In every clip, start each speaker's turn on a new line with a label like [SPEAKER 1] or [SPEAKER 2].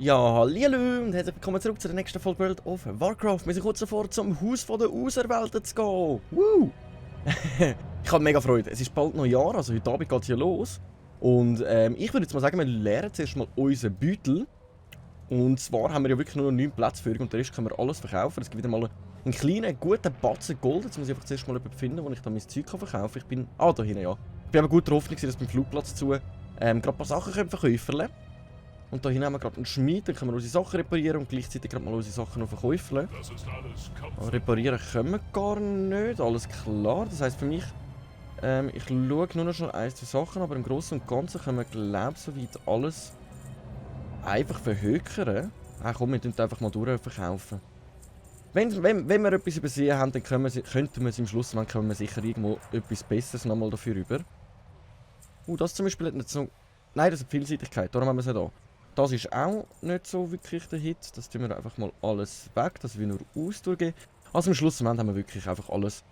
[SPEAKER 1] Ja, hallo und herzlich willkommen zurück zu der nächsten Folge World of Warcraft. Wir sind kurz davor, zum Haus der Auserwählten zu gehen. Woo! Ich habe mega Freude. Es ist bald Neujahr, also heute Abend geht es hier los. Und ich würde jetzt mal sagen, wir leeren zuerst mal unseren Beutel. Und zwar haben wir ja wirklich nur noch 9 Plätze für und den Rest können wir alles verkaufen. Es gibt wieder mal einen kleinen, guten Batzen Gold. Jetzt muss ich einfach zuerst mal jemanden finden, wo ich dann mein Zeug verkaufen kann. Ich bin... Ah, da hinten, ja. Ich bin aber guter Hoffnung, dass beim Flugplatz zu gerade ein paar Sachen verkaufen können. Und da hinten haben wir gerade einen Schmied, dann können wir unsere Sachen reparieren und gleichzeitig gerade mal unsere Sachen noch verkaufen. Aber reparieren können wir gar nicht, alles klar. Das heisst für mich, ich schaue nur noch schon 1, 2 Sachen, aber im Großen und Ganzen können wir, glaube ich, soweit alles einfach verhökern. Komm, wir tun einfach mal durchverkaufen. Wenn wir etwas übersehen haben, dann könnten wir es im Schluss, dann können wir sicher irgendwo etwas Besseres nochmal dafür über. Das zum Beispiel hat nicht so... Nein, das ist Vielseitigkeit, darum haben wir es nicht an. Das ist auch nicht so wirklich der Hit. Das tun wir einfach mal alles weg, dass wir nur ausdurchgehen. Also am Schluss haben wir wirklich einfach alles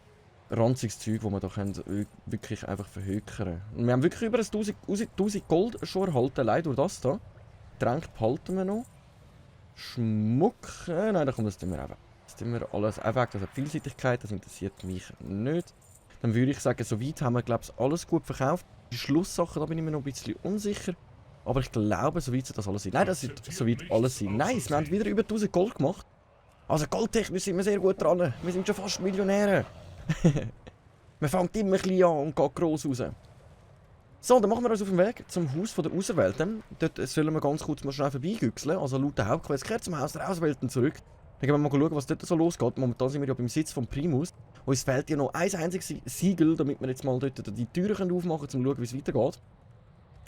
[SPEAKER 1] ranziges Zeug, das wir da können, wirklich einfach verhökern. Und wir haben wirklich über 1000 Gold schon erhalten, allein durch das hier. Getränke behalten wir noch. Schmuck, nein, da kommt das tun wir auch weg. Das tun wir alles auch weg, das hat Vielseitigkeit, das interessiert mich nicht. Dann würde ich sagen, soweit haben wir, glaube ich, alles gut verkauft. Die Schlusssachen, da bin ich mir noch ein bisschen unsicher. Aber ich glaube, soweit soll das alles sein. Nein, das wird soweit alles sein. Nice, wir haben wieder über 1000 Gold gemacht. Also goldtechnisch sind wir sehr gut dran. Wir sind schon fast Millionäre. Man fängt immer ein bisschen an und geht gross raus. So, dann machen wir uns auf den Weg zum Haus der Auserwählten. Dort sollen wir ganz kurz mal schnell vorbeigüchseln. Also laut der Hauptquest kehrt zum Haus der Auserwählten zurück. Dann gehen wir mal schauen, was dort so losgeht. Momentan sind wir ja beim Sitz von Primus. Und es fehlt ja noch ein einziges Siegel, damit wir jetzt mal dort die Türen aufmachen können, um zu schauen, wie es weitergeht.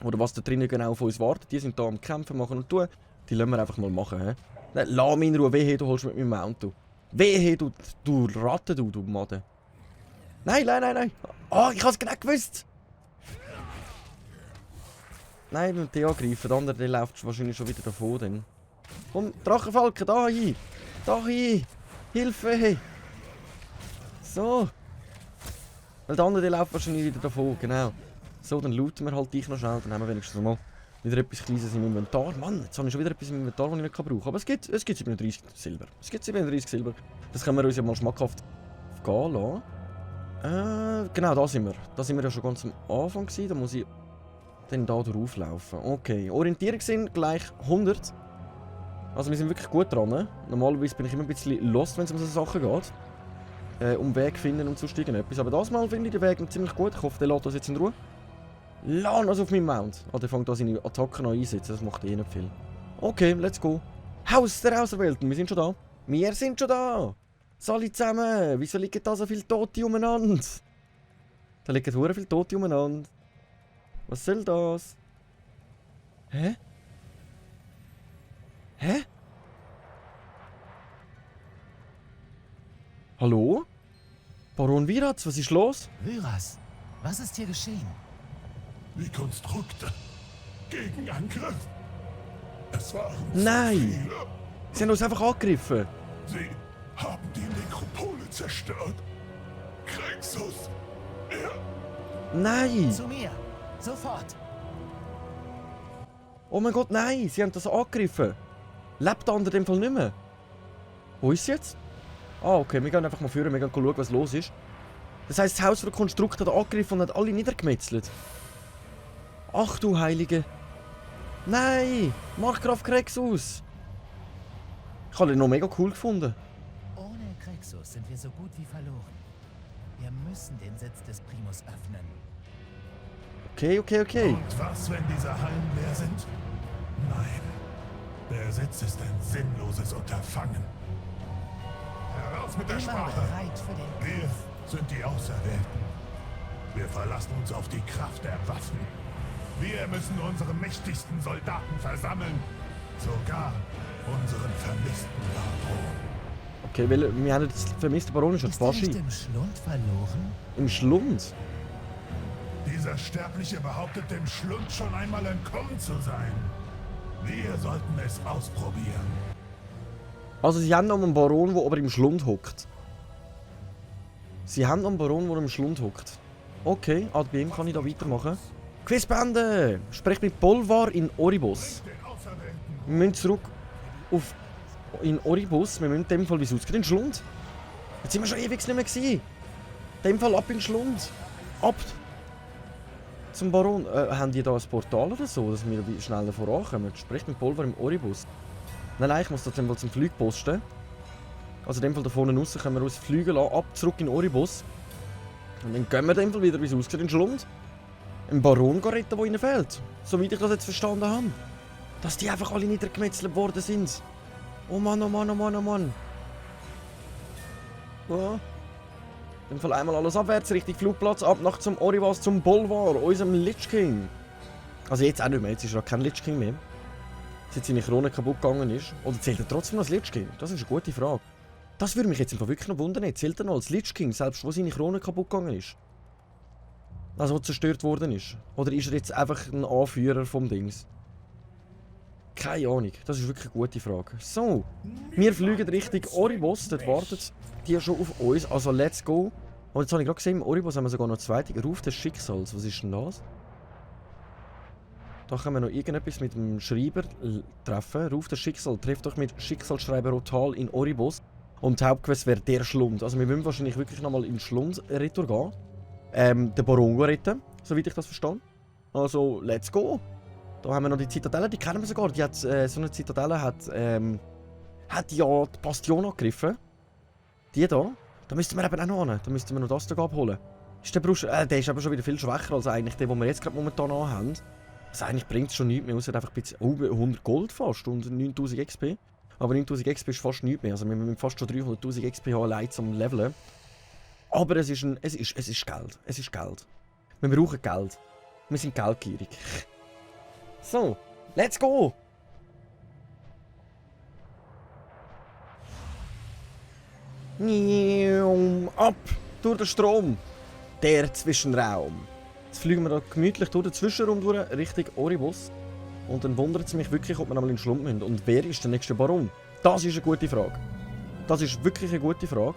[SPEAKER 1] Oder was da drinnen genau auf uns wartet. Die sind da am Kämpfen, machen und tun. Die lassen wir einfach mal machen. He? Lass mich in Ruhe. Wehe, du holst mit meinem Auto. Wehe, du Ratte, du Madde. Nein, nein, nein, nein. Ah, ich hab's genau gewusst. Nein, wir müssen den angreifen. Der andere, der läuft wahrscheinlich schon wieder davon. Dann. Komm, Drachenfalken, da hin. Da hin. Hilfe. So. Weil der andere, der läuft wahrscheinlich wieder davon. Genau. So, dann looten wir halt dich noch schnell, dann haben wir wenigstens mal wieder etwas Kleines im Inventar. Mann, jetzt habe ich schon wieder etwas im Inventar, das ich nicht brauchen kann. Aber es gibt 37 Silber. Es gibt 37 Silber. Das können wir uns ja mal schmackhaft gehen lassen. Genau, da sind wir. Da sind wir ja schon ganz am Anfang gewesen. Da muss ich dann da drauf laufen. Okay, Orientierung sind gleich 100. Also wir sind wirklich gut dran. Ne? Normalerweise bin ich immer ein bisschen lost, wenn es um so Sachen geht. Um Weg finden und sonst irgendetwas. Aber das Mal finde ich den Weg ziemlich gut. Ich hoffe, der lässt uns jetzt in Ruhe. Lass uns auf meinem Mount. Der fängt da seine Attacken an einsetzen, das macht eh nicht viel. Okay, let's go. Haus der Auserwählten, wir sind schon da. Wir sind schon da. Alle zusammen. Wieso liegen da so viele Tote umeinander? Da liegen sehr viele Tote umeinander. Was soll das? Hä? Hä? Hallo? Baron Viratz, was ist los?
[SPEAKER 2] Vyras, was ist hier geschehen?
[SPEAKER 3] Die Konstrukte. Gegenangriff. Es waren
[SPEAKER 1] Nein!
[SPEAKER 3] viele.
[SPEAKER 1] Sie haben uns einfach angegriffen.
[SPEAKER 3] Sie haben die Nekropole zerstört. Krexus.
[SPEAKER 1] Nein!
[SPEAKER 2] Zu mir! Sofort!
[SPEAKER 1] Oh mein Gott, nein! Sie haben das angegriffen. Lebt der andere in dem Fall nicht mehr? Wo ist sie jetzt? Ah, okay, wir gehen einfach mal führen, wir gehen schauen, was los ist. Das heisst, das Haus der Konstrukt hat angegriffen und hat alle niedergemetzelt. Ach du Heilige! Nein! Markgraf Krexus! Ich habe ihn noch mega cool gefunden.
[SPEAKER 2] Ohne Krexus sind wir so gut wie verloren. Wir müssen den Sitz des Primus öffnen.
[SPEAKER 1] Okay.
[SPEAKER 3] Und was, wenn diese Hallen leer sind? Nein. Der Sitz ist ein sinnloses Unterfangen. Heraus mit der
[SPEAKER 2] Immer
[SPEAKER 3] Sprache!
[SPEAKER 2] bereit für den
[SPEAKER 3] Wir
[SPEAKER 2] Kampf.
[SPEAKER 3] sind die Auserwählten. Wir verlassen uns auf die Kraft der Waffen. Wir müssen unsere mächtigsten Soldaten versammeln. Sogar unseren vermissten Baron.
[SPEAKER 1] Okay, weil wir haben jetzt vermisst, Baron ist
[SPEAKER 2] Ist er nicht im Schlund verloren?
[SPEAKER 1] Im Schlund?
[SPEAKER 3] Dieser Sterbliche behauptet, dem Schlund schon einmal entkommen zu sein. Wir sollten es ausprobieren.
[SPEAKER 1] Also sie haben noch einen Baron, der aber im Schlund hockt. Sie haben einen Baron, der im Schlund hockt. Okay, bei ihm kann ich da weitermachen. Quizbände! Sprech mit Bolvar in Oribos. Wir müssen zurück in Oribos. Wir müssen in dem Fall, wie es aussieht, in den Schlund. Jetzt sind wir schon ewig nicht mehr gewesen. In dem Fall ab in den Schlund. Ab zum Baron. Haben die da ein Portal oder so, dass wir schneller vorankommen? Sprech mit Bolvar im Oribos. Nein, ich muss da zum Flugposten. Also in dem Fall da vorne raus können wir uns fliegen lassen, ab zurück in Oribos. Und dann gehen wir in dem Fall wieder, wie es aussieht, in den Schlund. Einen Baron retten, der ihnen fehlt. Soweit ich das jetzt verstanden habe. Dass die einfach alle niedergemetzelt worden sind. Oh Mann, oh Mann, oh Mann, oh Mann. Ja. In dem Fall einmal alles abwärts, Richtung Flugplatz, ab nach zum Oribos, zum Bolvar, unserem Lich King. Also jetzt auch nicht mehr, jetzt ist er kein Lich King mehr. Seit seine Krone kaputt gegangen ist. Oder zählt er trotzdem noch als Lich King? Das ist eine gute Frage. Das würde mich jetzt wirklich noch wundern. Zählt er noch als Lich King, selbst wo seine Krone kaputt gegangen ist? Also wo zerstört worden ist? Oder ist er jetzt einfach ein Anführer vom Dings? Keine Ahnung, das ist wirklich eine gute Frage. So, wir fliegen Richtung Oribos, dort wartet die schon auf uns, also let's go. Und jetzt habe ich gerade gesehen, im Oribos haben wir sogar noch eine zweite, Ruf des Schicksals, was ist denn das? Da können wir noch irgendetwas mit dem Schreiber treffen. Ruf des Schicksals, trefft euch mit Schicksalsschreiber Rotal in Oribos. Und die Hauptquest wäre der Schlund. Also wir müssen wahrscheinlich wirklich nochmal in den Schlund-Retour gehen. Den Baron retten, soweit ich das verstehe. Also, let's go. Da haben wir noch die Zitadelle, die kennen wir sogar. Die hat, so eine Zitadelle hat ja die Bastion angegriffen. Die da. Da müssten wir eben auch noch hin. Da müssten wir noch das hier abholen. Ist der Brusch, der ist aber schon wieder viel schwächer als eigentlich der, den wir jetzt gerade momentan haben. Also eigentlich bringt es schon nichts mehr, außer einfach ein bisschen, 100 Gold fast und 9000 XP. Aber 9000 XP ist fast nichts mehr. Also wir müssen fast schon 300.000 XP haben, allein zum Leveln. Aber es ist Geld. Es ist Geld. Wir brauchen Geld. Wir sind geldgierig. So, let's go! Ab durch den Strom. Der Zwischenraum. Jetzt fliegen wir da gemütlich durch den Zwischenraum durch, Richtung Oribos. Und dann wundert es mich wirklich, ob wir einmal in den Schlund müssen. Und wer ist der nächste Baron? Das ist eine gute Frage. Das ist wirklich eine gute Frage.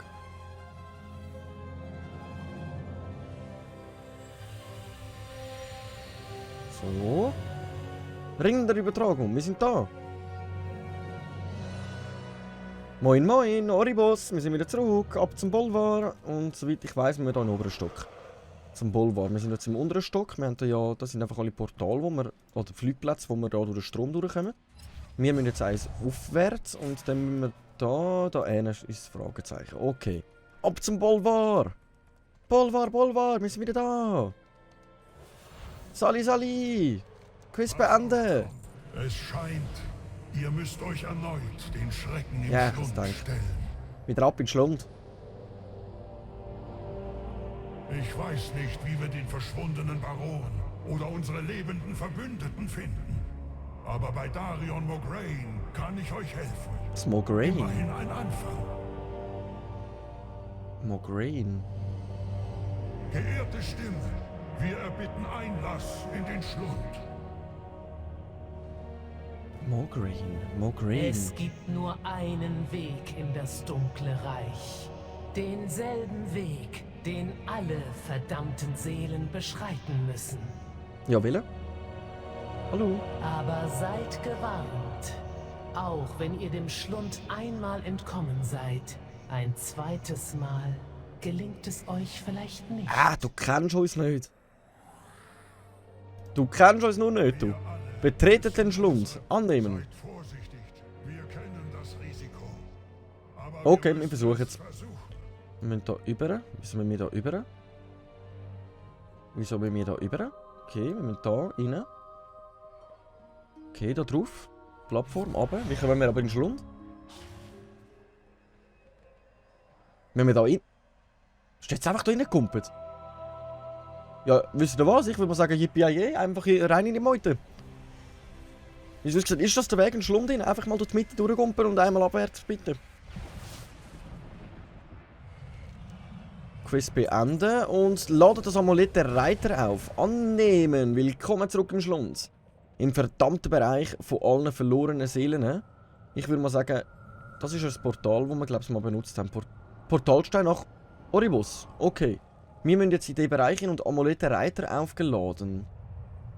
[SPEAKER 1] So. Ring der Übertragung, wir sind da. Moin moin, Oribos, wir sind wieder zurück, ab zum Bolvar. Und soweit ich weiss, sind wir hier im oberen Stock. Zum Bolvar. Wir sind jetzt im unteren Stock. Wir haben da ja, das sind einfach alle Portale, oder Flugplätze, wo wir da durch den Strom durchkommen. Wir müssen jetzt eins aufwärts und dann müssen wir da ist das Fragezeichen. Okay. Ab zum Bolvar! Bolvar, wir sind wieder da! Sali! Quiz beenden!
[SPEAKER 3] Es scheint, ihr müsst euch erneut den Schrecken im
[SPEAKER 1] Ja,
[SPEAKER 3] Schlund stellen.
[SPEAKER 1] Wieder ab in den Schlund.
[SPEAKER 3] Ich weiß nicht, wie wir den verschwundenen Baron oder unsere lebenden Verbündeten finden. Aber bei Darion Mograine kann ich euch helfen.
[SPEAKER 1] Das Mograine?
[SPEAKER 3] Immerhin ein Anfang.
[SPEAKER 1] Mograine.
[SPEAKER 3] Geehrte Stimme, wir erbitten Einlass in den Schlund.
[SPEAKER 1] Mograine.
[SPEAKER 4] Es gibt nur einen Weg in das dunkle Reich. Denselben Weg, den alle verdammten Seelen beschreiten müssen.
[SPEAKER 1] Ja, Wille? Hallo?
[SPEAKER 4] Aber seid gewarnt. Auch wenn ihr dem Schlund einmal entkommen seid, ein zweites Mal gelingt es euch vielleicht nicht.
[SPEAKER 1] Ah, du kennst uns nicht. Du kennst uns nur nicht, du. Betretet den Schlund. Annehmen.
[SPEAKER 3] Seid vorsichtig, wir kennen das Risiko. Aber
[SPEAKER 1] Okay, wir
[SPEAKER 3] müssen
[SPEAKER 1] versuchen
[SPEAKER 3] es
[SPEAKER 1] es.
[SPEAKER 3] versuchen.
[SPEAKER 1] Wir müssen da über. Wieso müssen wir da über? Wieso müssen wir da über? Okay, wir müssen da rein. Okay, da drauf. Plattform, runter. Wie kommen wir aber in den Schlund? Müssen wir da rein? Ist jetzt einfach da reingekumpelt? Ja, wisst ihr was? Ich würde mal sagen, yippie einfach rein in die Meute. Wie gesagt, ist das der Weg in den Schlund hin? Einfach mal durch die Mitte durchkumpeln und einmal abwärts, bitte. Quiz beenden und ladet das Amulett der Reiter auf. Annehmen. Willkommen zurück im Schlund. Im verdammten Bereich von allen verlorenen Seelen. Ich würde mal sagen, das ist das Portal, das wir, glaube ich, mal benutzt haben. Portalstein nach Oribus, okay. Wir müssen jetzt in diesen Bereich hin und Amulette Reiter aufgeladen.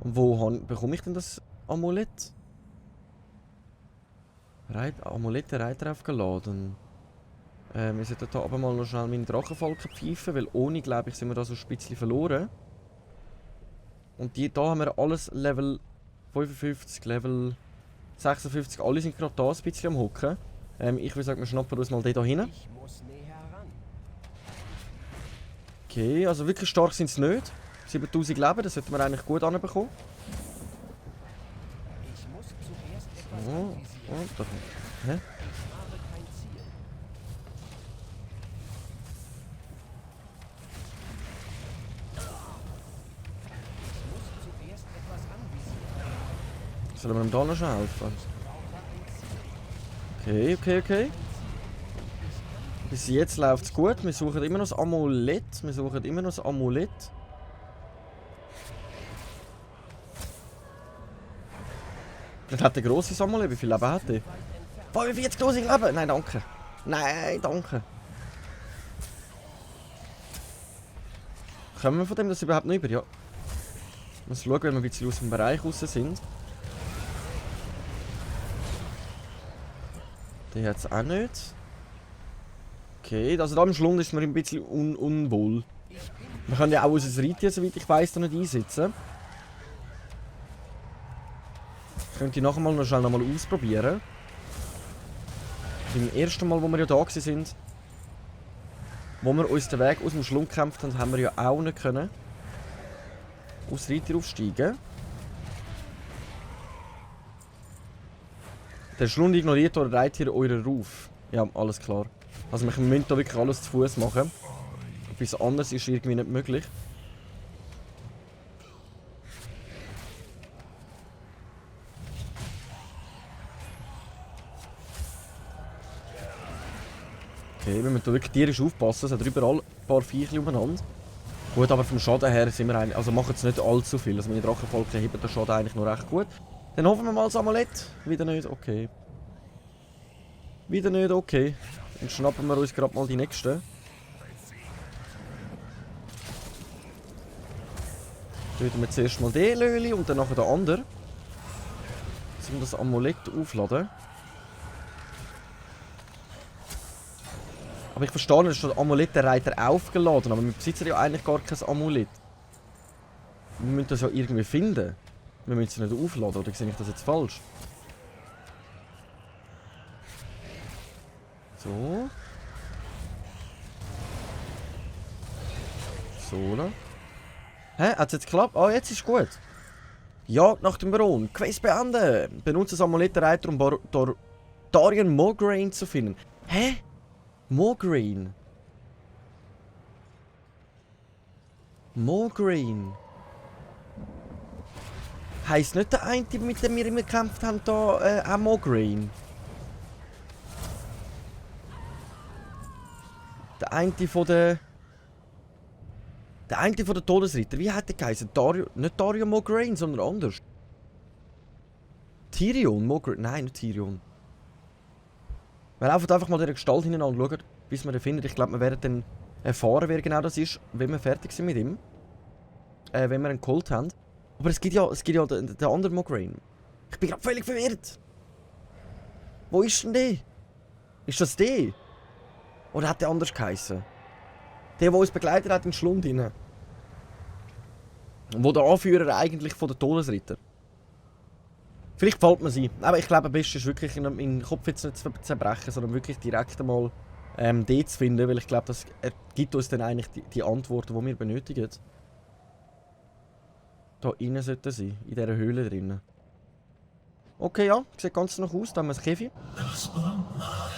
[SPEAKER 1] Und wo bekomme ich denn das Amulett? Amulette Reiter aufgeladen. Wir sollten hier aber mal noch schnell meine Drachenfalken pfeifen, weil ohne, glaube ich, sind wir da so ein bisschen verloren. Und hier haben wir alles Level 55, Level 56, alle sind gerade da ein bisschen am Hocken. Ich würde sagen, wir schnappen uns mal den da hin. Okay, also wirklich stark sind sie nicht. 7000 Leben, das sollten wir eigentlich gut anbekommen. So, und da kommt. Hä? Sollen wir ihm da noch schnell helfen? Okay. Bis jetzt läuft es gut. Wir suchen immer noch das Amulett. Vielleicht hat der grosses Amulett. Wie viel Leben hat der? 45.000 Leben! Nein, danke. Nein, danke. Kommen wir von dem das überhaupt nicht über? Ja. Ich muss schauen, wenn wir ein bisschen aus dem Bereich raus sind. Den hat es auch nicht. Okay, also da im Schlund ist mir ein bisschen unwohl. Man kann ja auch unser Reittier, soweit ich weiss, da nicht einsetzen. Ich könnte nachher mal noch schnell ausprobieren. Beim ersten Mal, wo wir ja da waren, wo wir uns den Weg aus dem Schlund gekämpft haben, haben wir ja auch nicht können aus Reittier aufsteigen. Der Schlund ignoriert oder Reittier euren Ruf. Ja, alles klar. Also wir müssen da wirklich alles zu Fuß machen. Etwas anderes ist irgendwie nicht möglich. Okay, wir müssen da wirklich tierisch aufpassen. Es hat überall ein paar Viecher umeinander. Gut, aber vom Schaden her sind wir eigentlich, also machen es nicht allzu viel. Also meine Drachenfalken heben den Schaden eigentlich noch recht gut. Dann hoffen wir mal das Amulett. Wieder nicht, okay. Wieder nicht, okay. Dann schnappen wir uns gerade mal die nächsten. Töten wir zuerst mal den Löli und dann nachher den anderen. Um das Amulett aufladen. Aber ich verstehe nicht, dass der Amulettenreiter aufgeladen, aber wir besitzen ja eigentlich gar kein Amulett. Wir müssen das ja irgendwie finden. Wir müssen es nicht aufladen, oder sehe ich das jetzt falsch? So. So, ne? Hä? Hat es jetzt geklappt? Ah, jetzt ist gut. Jagd nach dem Baron. Quest beenden. Benutze das Amulettenreiter, um Darian Mograine zu finden. Hä? Mograine? Heisst nicht der eine, mit dem wir immer gekämpft haben, da auch Mograine? Der eine von der... Der eine von der Todesritter. Wie hat der geheißen? Nicht Darion Mograine, sondern anders. Tyrion Mograine. Nein, nicht Tyrion. Wir laufen einfach mal in der Gestalt hinein und schauen, bis wir ihn finden. Ich glaube, wir werden dann erfahren, wer genau das ist, wenn wir fertig sind mit ihm. Wenn wir ihn geholt haben. Aber es gibt ja den anderen Mograine. Ich bin gerade völlig verwirrt. Wo ist denn der? Ist das der? Oder hat der anders geheißen? Der uns begleitet hat in den Schlund hinein. Wo der Anführer eigentlich von der Todesritter. Vielleicht fällt mir sie. Aber ich glaube, am besten ist wirklich meinen Kopf jetzt nicht zu zerbrechen, sondern wirklich direkt einmal den zu finden, weil ich glaube, das gibt uns dann eigentlich die Antworten, die wir benötigen. Da innen sollten sie, in dieser Höhle drinnen. Okay, ja, sieht ganz noch aus, da haben wir das Käfig.
[SPEAKER 3] Das Mama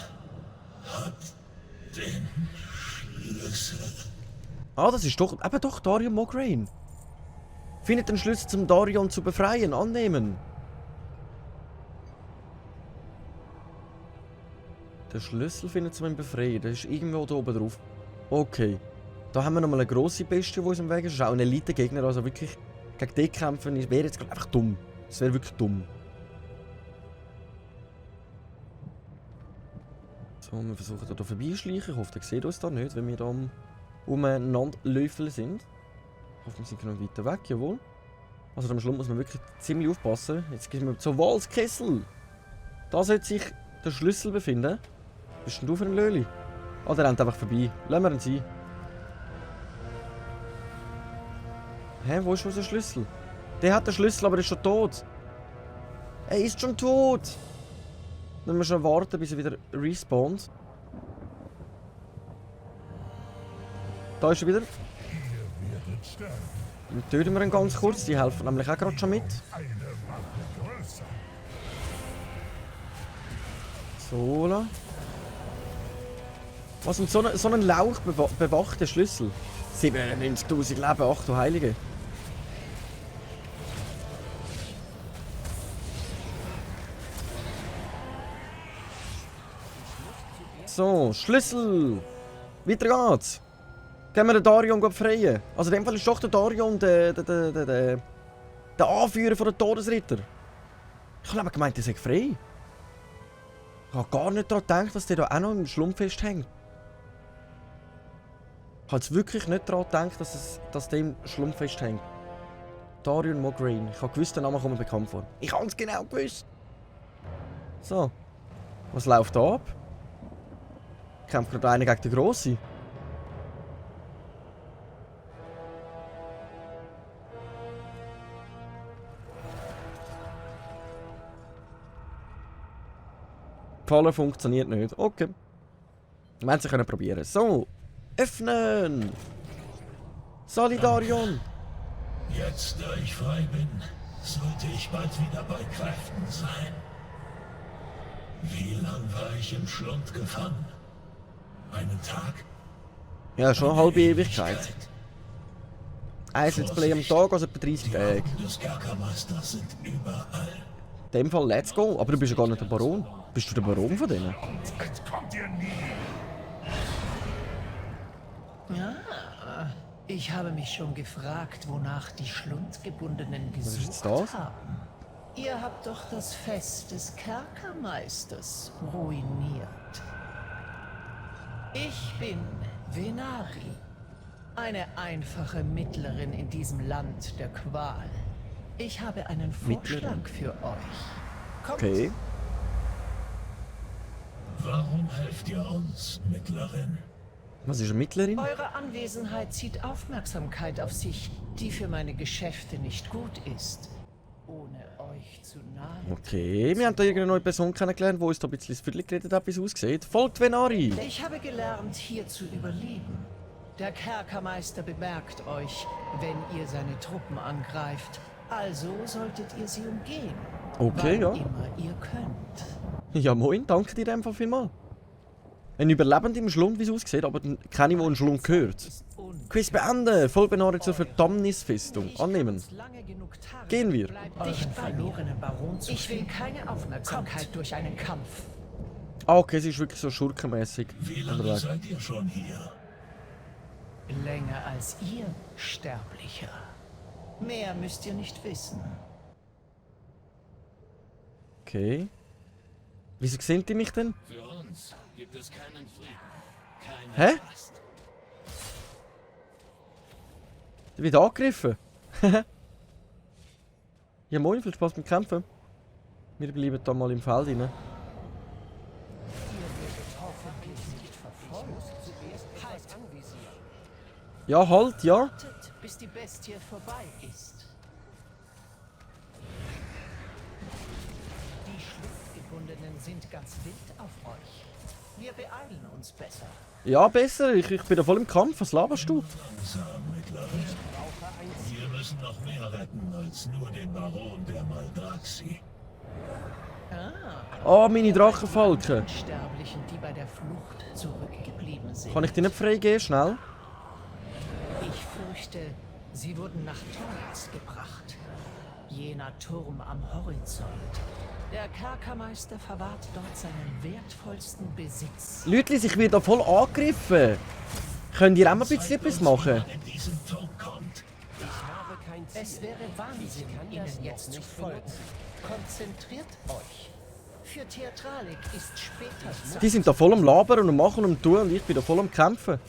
[SPEAKER 3] hat den Schlüssel.
[SPEAKER 1] Ah, das ist doch, eben doch Darion Mograine. Findet den Schlüssel zum Darion zu befreien, annehmen. Der Schlüssel findet zum Befreien, der ist irgendwo da oben drauf. Okay. Da haben wir nochmal eine grosse Bestie, die uns im Weg ist. Das ist auch ein Elite-Gegner, also wirklich gegen den kämpfen wäre jetzt gerade einfach dumm. Das wäre wirklich dumm. So, wir versuchen hier vorbeischleichen. Ich hoffe, der sieht uns da nicht, wenn wir da am umeinander löffeln sind. Ich hoffe, wir sind noch weiter weg, jawohl. Also am Schluss muss man wirklich ziemlich aufpassen. Jetzt gehen wir zur Walskessel. Da sollte sich der Schlüssel befinden. Bist denn du für ein Löli? Ah, der rennt einfach vorbei. Lassen wir ihn sein. Hä, wo ist unser Schlüssel? Der hat den Schlüssel, aber er ist schon tot. Er ist schon tot. Dann müssen wir schon warten, bis er wieder respawnt. Da ist er wieder.
[SPEAKER 3] Ihr werdet sterben.
[SPEAKER 1] Dann töten wir ihn ganz kurz. Die helfen nämlich auch gerade schon mit.
[SPEAKER 3] Eine Waffe größer.
[SPEAKER 1] So, la. Was und so ein Lauch bewacht den Schlüssel. 97'000 Leben, ach du Heilige. So, Schlüssel! Weiter geht's! Gehen wir den Darion befreien. Also in dem Fall ist doch der Darion der Anführer von den Todesritter. Ich habe gemeint, der sei frei. Ich habe gar nicht daran gedacht, dass der da auch noch im Schlumpf festhängt. Ich habe jetzt wirklich nicht daran gedacht, dass der im Schlumpf festhängt. Darion Mograine. Ich habe gewusst, der Name kommt mir bekannt vor. Ich habe es genau gewusst. So. Was läuft da ab? Kämpft gerade einer gegen den Grossen. Die Falle funktioniert nicht. Okay. Wir werden sie probieren. So. Öffnen! Solidarion!
[SPEAKER 3] Jetzt, da ich frei bin, sollte ich bald wieder bei Kräften sein. Wie lang war ich im Schlund gefangen? Einen Tag?
[SPEAKER 1] Ja, schon eine halbe Ewigkeit. Ein Let's Play am Tag, also etwa 30 Tage.
[SPEAKER 3] Die des Kerkermeisters sind überall.
[SPEAKER 1] In dem Fall, let's go. Aber du bist ja gar nicht der Baron. Bist du der Baron von denen?
[SPEAKER 3] Entkommt ihr nie!
[SPEAKER 4] Ja, ich habe mich schon gefragt, wonach die Schlundgebundenen
[SPEAKER 1] ist
[SPEAKER 4] gesucht
[SPEAKER 1] das?
[SPEAKER 4] haben. Ihr habt doch das Fest des Kerkermeisters ruiniert. Ich bin Venari, eine einfache Mittlerin in diesem Land der Qual. Ich habe einen Vorschlag für euch. Kommt.
[SPEAKER 1] Okay.
[SPEAKER 3] Warum helft ihr uns, Mittlerin?
[SPEAKER 1] Was ist eine Mittlerin?
[SPEAKER 4] Eure Anwesenheit zieht Aufmerksamkeit auf sich, die für meine Geschäfte nicht gut ist. Ohne euch zu nahe.
[SPEAKER 1] Okay, wir haben da irgendeine neue Person kennengelernt, die uns da ein bisschen das Viertel geredet hat, wie es aussieht. Folgt Venari!
[SPEAKER 4] Ich habe gelernt, hier zu überleben. Der Kerkermeister bemerkt euch, wenn ihr seine Truppen angreift. Also solltet ihr sie umgehen.
[SPEAKER 1] Okay, ja.
[SPEAKER 4] Wann immer ihr könnt.
[SPEAKER 1] Ja moin, danke dir einfach vielmals. Ein Überlebender im Schlund, wie es aussieht, aber dann kenne ich, wo ein Schlund gehört. Quiz beenden! Folgt Venari zur Verdammnisfestung. Annehmen. Gehen wir.
[SPEAKER 4] Dicht bei verlorenen Baron zu ich will keine Aufmerksamkeit durch einen Kampf.
[SPEAKER 1] Ah, okay, sie ist wirklich so schurkenmäßig.
[SPEAKER 3] Wie lange seid ihr schon hier?
[SPEAKER 4] Länger als ihr, Sterblicher. Mehr müsst ihr nicht wissen.
[SPEAKER 1] Okay. Wieso sehen die mich denn?
[SPEAKER 5] Für uns gibt es keinen Frieden,
[SPEAKER 1] Hä?
[SPEAKER 5] keine Rast.
[SPEAKER 1] Der wird angegriffen. Ja moin, viel Spaß beim Kämpfen. Wir bleiben da mal im Feld rein. Ja, halt, ja.
[SPEAKER 4] Wartet, bis die Bestie vorbei ist. Die Schlundgebundenen sind ganz wild auf euch. Wir beeilen uns besser.
[SPEAKER 1] Ja, besser. Ich bin da voll im Kampf. Was laberst du?
[SPEAKER 3] Langsam, Mittlerin. Wir müssen noch mehr retten als nur den Baron der Maldraxi.
[SPEAKER 1] Ah, meine Drachenfalken.
[SPEAKER 4] Unsterblichen, die bei der Flucht zurückgeblieben sind.
[SPEAKER 1] Kann ich die nicht freigeben? Schnell.
[SPEAKER 4] Ich fürchte, sie wurden nach Torres gebracht. Jener Turm am Horizont. Der Kerkermeister verwahrt dort seinen wertvollsten Besitz.
[SPEAKER 1] Leute, ich werde da voll angegriffen. Könnt ihr auch mal ein bisschen etwas machen?
[SPEAKER 3] In diesen Turm kommt.
[SPEAKER 4] Es wäre Wahnsinn, ihnen jetzt zu folgen. Konzentriert euch. Für Theatralik ist später Zeit.
[SPEAKER 1] Die sind da voll am Labern und am Machen und am Tun und ich bin da voll am Kämpfen.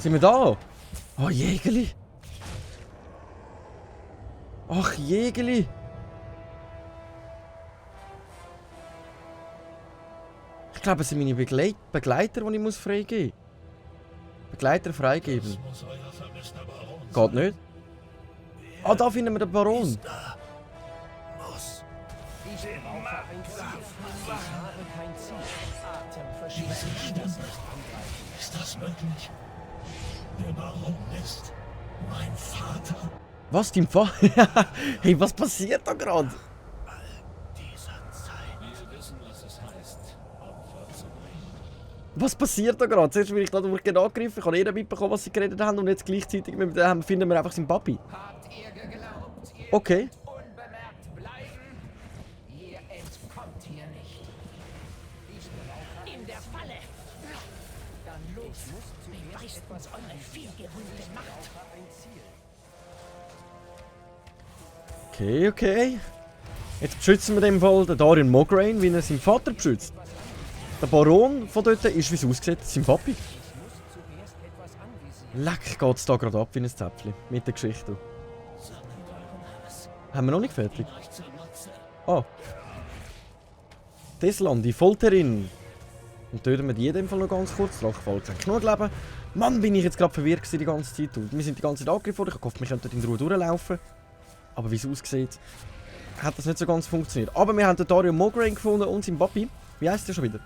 [SPEAKER 1] Sind wir da? Oh, Jägerli. Ach, Jägerli. Ich glaube, es sind meine Begleiter, die ich freigeben muss. Begleiter freigeben. Geht nicht. Ah, da finden wir den Baron.
[SPEAKER 3] Ist das möglich? Der Baron ist mein Vater.
[SPEAKER 1] Was, dein Vater? Hey, was passiert da gerade?
[SPEAKER 3] Dieser Zeit.
[SPEAKER 5] Wir wissen, was es heißt, Opfer zu bringen.
[SPEAKER 1] Was passiert da gerade? Zuerst bin ich da angegriffen, ich habe eh mitbekommen, was sie geredet haben und jetzt gleichzeitig finden wir einfach seinen Papi.
[SPEAKER 4] Habt ihr geglaubt, ihr
[SPEAKER 1] Okay.
[SPEAKER 4] unbemerkt bleiben? Ihr entkommt hier nicht. In der Falle. Dann los. Beweist uns eure vielgerühmte Macht.
[SPEAKER 1] Okay, okay. Jetzt beschützen wir in dem Fall den Darion Mograine, wie er seinen Vater beschützt. Der Baron von dort ist, wie es aussieht, sein Papi. Leck geht's da gerade ab wie ein Zäpfchen. Mit der Geschichte. Haben wir noch nicht fertig? Ah. Teslan, die Folterin. Und töten wir die in dem Fall noch ganz kurz. Drachenfalls hat genug Leben. Mann, bin ich jetzt gerade verwirrt gewesen die ganze Zeit. Und wir sind die ganze Zeit angegriffen worden. Ich hoffe, wir könnten in Ruhe durchlaufen. Aber wie es aussieht, hat das nicht so ganz funktioniert. Aber wir haben den Darion Mograine gefunden und seinen Papi. Wie heisst der schon wieder?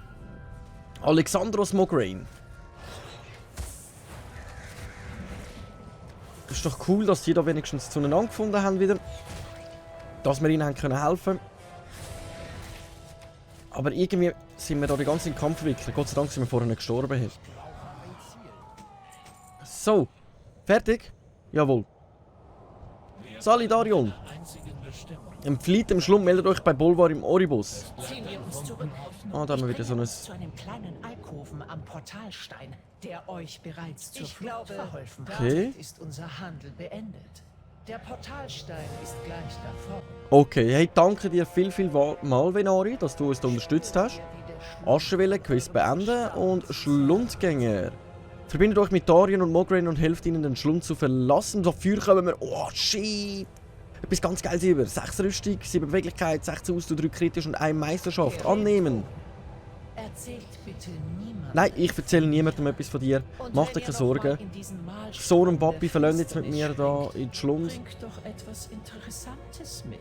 [SPEAKER 1] Alexandros Mograine. Das ist doch cool, dass die da wenigstens zueinander gefunden haben wieder. Dass wir ihnen haben können helfen. Aber irgendwie sind wir da die ganze Zeit im Kampf verwickelt. Gott sei Dank sind wir vorher nicht gestorben. So. Fertig? Jawohl. Sali Darion. Entflieht dem Schlund, meldet euch bei Bolvar im Oribus.
[SPEAKER 4] Ziehen wir uns zurück.
[SPEAKER 1] Ah, da haben wir wieder so ein...
[SPEAKER 4] Zu einem kleinen Alkoven am Portalstein, der euch bereits zur Flucht verholfen hat.
[SPEAKER 1] Okay.
[SPEAKER 4] Damit ist unser Handel beendet. Der Portalstein ist gleich davor.
[SPEAKER 1] Okay, hey, danke dir viel mal, Venari, dass du uns da unterstützt hast. Aschenwelle, Quiz beenden und Schlundgänger. Verbindet euch mit Darion und Mograine und helft ihnen, den Schlund zu verlassen. Dafür kommen wir... Oh, shit! Etwas ganz Geiles über. 6 Rüstung, 7 Beweglichkeit, 16 Ausdauer, 3 kritisch und 1 Meisterschaft. Annehmen.
[SPEAKER 4] Erzählt bitte niemandem.
[SPEAKER 1] Nein, ich erzähle niemandem etwas von dir.
[SPEAKER 4] Und
[SPEAKER 1] Mach
[SPEAKER 4] wenn
[SPEAKER 1] dir
[SPEAKER 4] ihr
[SPEAKER 1] keine
[SPEAKER 4] noch mal
[SPEAKER 1] Sorgen.
[SPEAKER 4] in diesen Mahlstunde
[SPEAKER 1] Sohn und Papi verlassen jetzt mit mir
[SPEAKER 4] Finsternis
[SPEAKER 1] da
[SPEAKER 4] springt,
[SPEAKER 1] in die Schlund.
[SPEAKER 4] Bringt doch etwas Interessantes mit.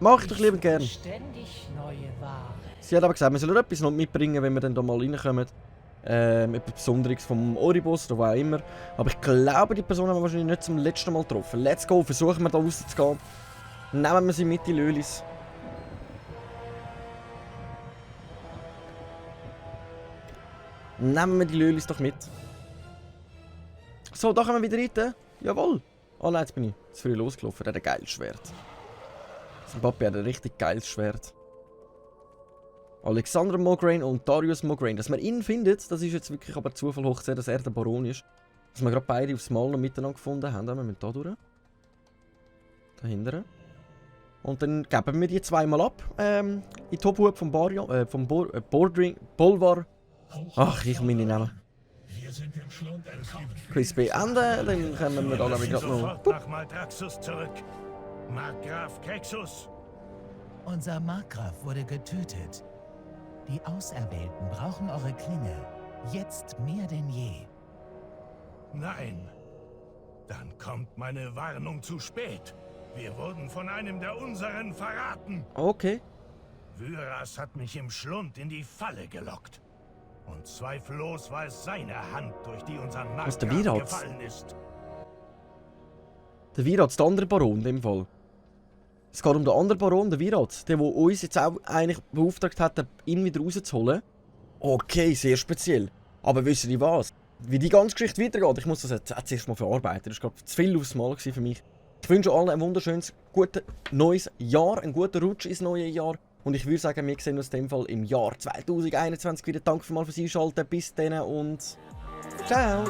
[SPEAKER 1] Mach ich doch lieber gern.
[SPEAKER 4] Ständig neue Ware.
[SPEAKER 1] Sie hat aber gesagt, wir sollen etwas noch mitbringen, wenn wir dann da mal reinkommen. Etwas Besonderes vom Oribus oder wo auch immer. Aber ich glaube, die Person haben wir wahrscheinlich nicht zum letzten Mal getroffen. Let's go, versuchen wir da rauszugehen. Nehmen wir sie mit, die Lölis. Nehmen wir die Lölis doch mit. So, da können wir wieder rein. Jawohl. Oh nein, jetzt bin ich zu früh losgelaufen. Der hat ein geiles Schwert. Sein Papi hat ein richtig geiles Schwert. Alexander Mograine und Darius Mograine. Dass man ihn findet, das ist jetzt wirklich aber Zufall hoch sehr, dass er der Baron ist. Dass wir gerade beide aufs Mal noch miteinander gefunden haben. Wir müssen hier durch. Dahinter. Und dann geben wir die zweimal ab. In die Obhut vom Bolvar. Ach, ich meine Namen.
[SPEAKER 3] Wir sind im Schlund entkommen.
[SPEAKER 1] Quiz beenden, dann kommen wir da nämlich gerade noch.
[SPEAKER 3] Sofort nach Maldraxxus zurück. Markgraf Kexus.
[SPEAKER 2] Unser Markgraf wurde getötet. Die Auserwählten brauchen eure Klinge. Jetzt mehr denn je.
[SPEAKER 3] Nein. Dann kommt meine Warnung zu spät. Wir wurden von einem der unseren verraten.
[SPEAKER 1] Okay.
[SPEAKER 3] Vyras hat mich im Schlund in die Falle gelockt. Und zweifellos war es seine Hand, durch die unser
[SPEAKER 1] Was, der
[SPEAKER 3] Markgraf
[SPEAKER 1] Virats?
[SPEAKER 3] gefallen ist.
[SPEAKER 1] Der Virats, der andere Baron in dem Fall. Es geht um den anderen Baron, den Virats. Der uns jetzt auch eigentlich beauftragt hat, ihn wieder rauszuholen. Okay, sehr speziell. Aber wisst ihr was? Wie die ganze Geschichte weitergeht, ich muss das jetzt zuerst mal verarbeiten. Das war gerade zu viel aufs Mal für mich. Ich wünsche allen ein wunderschönes, gutes neues Jahr, einen guten Rutsch ins neue Jahr. Und ich würde sagen, wir sehen uns in dem Fall im Jahr 2021 wieder. Danke vielmals fürs Einschalten. Bis dann und ciao!